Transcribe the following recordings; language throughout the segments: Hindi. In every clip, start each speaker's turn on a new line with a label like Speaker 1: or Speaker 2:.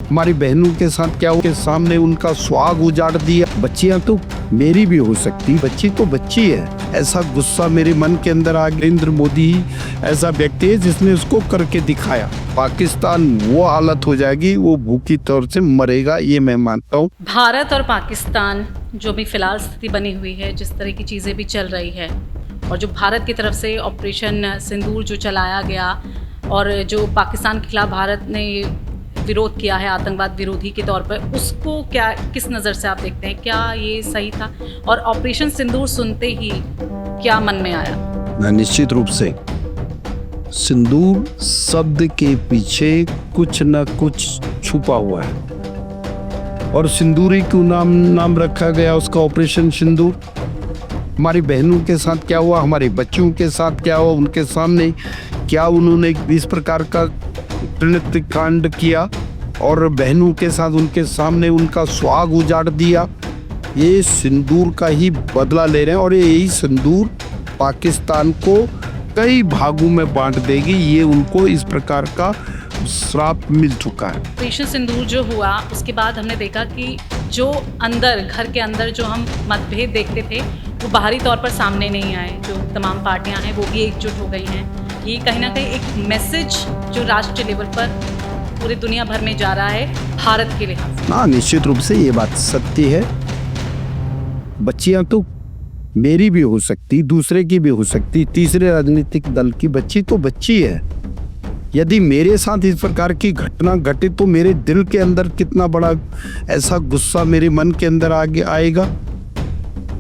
Speaker 1: हमारी बहनों के साथ क्या के सामने उनका सुहाग उजाड़ दिया। बच्चियां तो मेरी भी हो सकती, बच्ची तो बच्ची है। ऐसा गुस्सा मेरे मन के अंदर आ गया। नरेंद्र मोदी ऐसा व्यक्ति है जिसने उसको करके दिखाया। पाकिस्तान वो हालत हो जाएगी, वो भूखी तौर से मरेगा, ये मैं मानता हूँ।
Speaker 2: भारत और पाकिस्तान जो भी फिलहाल स्थिति बनी हुई है, जिस तरह की चीज़ें भी चल रही है, और जो भारत की तरफ से ऑपरेशन सिंदूर जो चलाया गया और जो पाकिस्तान के खिलाफ भारत ने विरोध किया है आतंकवाद विरोधी के तौर पर, उसको क्या किस नज़र से आप देखते हैं? क्या ये सही था? और ऑपरेशन सिंदूर सुनते ही क्या मन में आया?
Speaker 1: निश्चित रूप से सिंदूर शब्द के पीछे कुछ न कुछ छुपा हुआ है और सिंदूरी क्यों नाम रखा गया उसका, ऑपरेशन सिंदूर। हमारी बहनों के साथ क्या हुआ, हमारे बच्चों के साथ क्या हुआ, उनके सामने क्या उन्होंने इस प्रकार का नृत्य कांड किया और बहनों के साथ उनके सामने उनका सुहाग उजाड़ दिया। ये सिंदूर का ही बदला ले रहे हैं और यही सिंदूर पाकिस्तान को कई भागों में बांट देगी। ये उनको इस प्रकार का श्राप मिल चुका है।
Speaker 2: ऑपरेशन सिंदूर जो हुआ उसके बाद हमने देखा कि जो अंदर घर के अंदर जो हम मतभेद देखते थे वो बाहरी तौर पर सामने नहीं आए। जो तमाम पार्टियां हैं वो भी एकजुट हो गई हैं। ये कहीं ना कहीं एक मैसेज जो राष्ट्रीय लेवल पर पूरी दुनिया भर में जा रहा है भारत के लिहाज से।
Speaker 1: हाँ, निश्चित रूप से ये बात सत्य है। बच्चियां तो मेरी भी हो सकती, दूसरे की भी हो सकती, तीसरे राजनीतिक दल की बच्ची तो बच्ची है। यदि मेरे साथ इस प्रकार की घटना घटे तो मेरे दिल के अंदर कितना बड़ा ऐसा गुस्सा मेरे मन के अंदर आगे आएगा।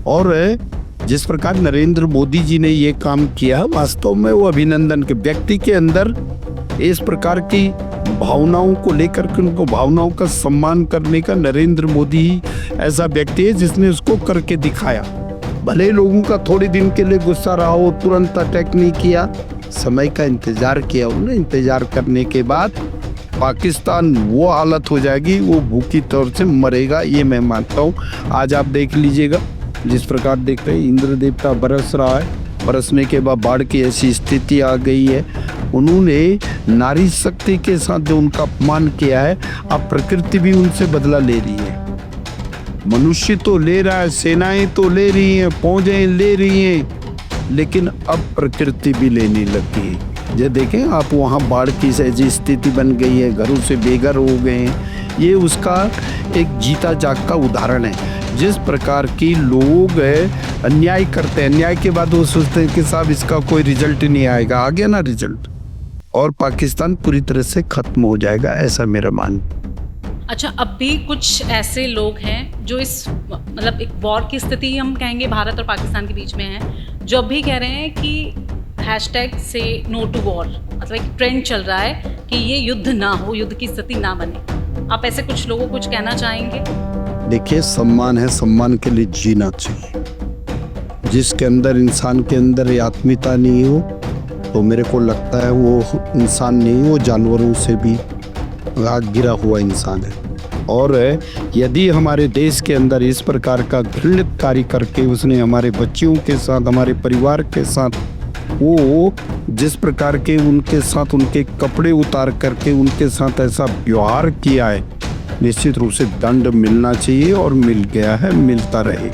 Speaker 1: और जिस प्रकार नरेंद्र मोदी जी ने ये काम किया, वास्तव में वो अभिनंदन के व्यक्ति के अंदर इस प्रकार की भावनाओं को लेकर के उनको भावनाओं का सम्मान करने का नरेंद्र मोदी ही ऐसा व्यक्ति है जिसने उसको करके दिखाया। भले लोगों का थोड़े दिन के लिए गुस्सा रहा हो, तुरंत अटैक नहीं किया, समय का इंतजार किया उन्होंने। इंतजार करने के बाद पाकिस्तान वो हालत हो जाएगी, वो भूखी तौर से मरेगा, ये मैं मानता हूँ। आज आप देख लीजिएगा जिस प्रकार देख रहे हैं इंद्र देवता बरस रहा है, बरसने के बाद बाढ़ की ऐसी स्थिति आ गई है। उन्होंने नारी शक्ति के साथ जो उनका अपमान किया है, अब प्रकृति भी उनसे बदला ले रही है। मनुष्य तो ले रहा है, सेनाएं तो ले रही हैं, फौजें ले रही हैं, लेकिन अब प्रकृति भी लेने लगी है। ये देखें आप, वहाँ बाढ़ की ऐसी स्थिति बन गई है, घरों से बेघर हो गए हैं। ये उसका एक जीता जागता उदाहरण है। जिस प्रकार की लोग अन्याय करते हैं, अन्याय के बाद वो सोचते हैं कि साहब इसका कोई रिजल्ट ही नहीं आएगा, आ गया ना रिजल्ट, और पाकिस्तान पूरी तरह से खत्म हो जाएगा, ऐसा मेरा मानना।
Speaker 2: अच्छा, अब भी कुछ ऐसे लोग हैं जो इस मतलब एक वॉर की स्थिति हम कहेंगे भारत और पाकिस्तान के बीच में है, जो अब भी कह रहे हैं कि हैशटैग से नो टू वॉर, मतलब एक ट्रेंड चल रहा है कि ये युद्ध ना हो, युद्ध की स्थिति ना बने। आप ऐसे कुछ लोगों को कुछ कहना चाहेंगे?
Speaker 1: देखिए, सम्मान है, सम्मान के लिए जीना चाहिए। जिसके अंदर इंसान के अंदर ये आत्मीयता नहीं हो तो मेरे को लगता है वो इंसान नहीं, वो जानवरों से भी आग गिरा हुआ इंसान है। और यदि हमारे देश के अंदर इस प्रकार का घृणित कार्य करके उसने हमारे बच्चियों के साथ, हमारे परिवार के साथ, वो जिस प्रकार के उनके साथ उनके कपड़े उतार करके उनके साथ ऐसा व्यवहार किया है, निश्चित रूप से दंड मिलना चाहिए और मिल गया है, मिलता रहे।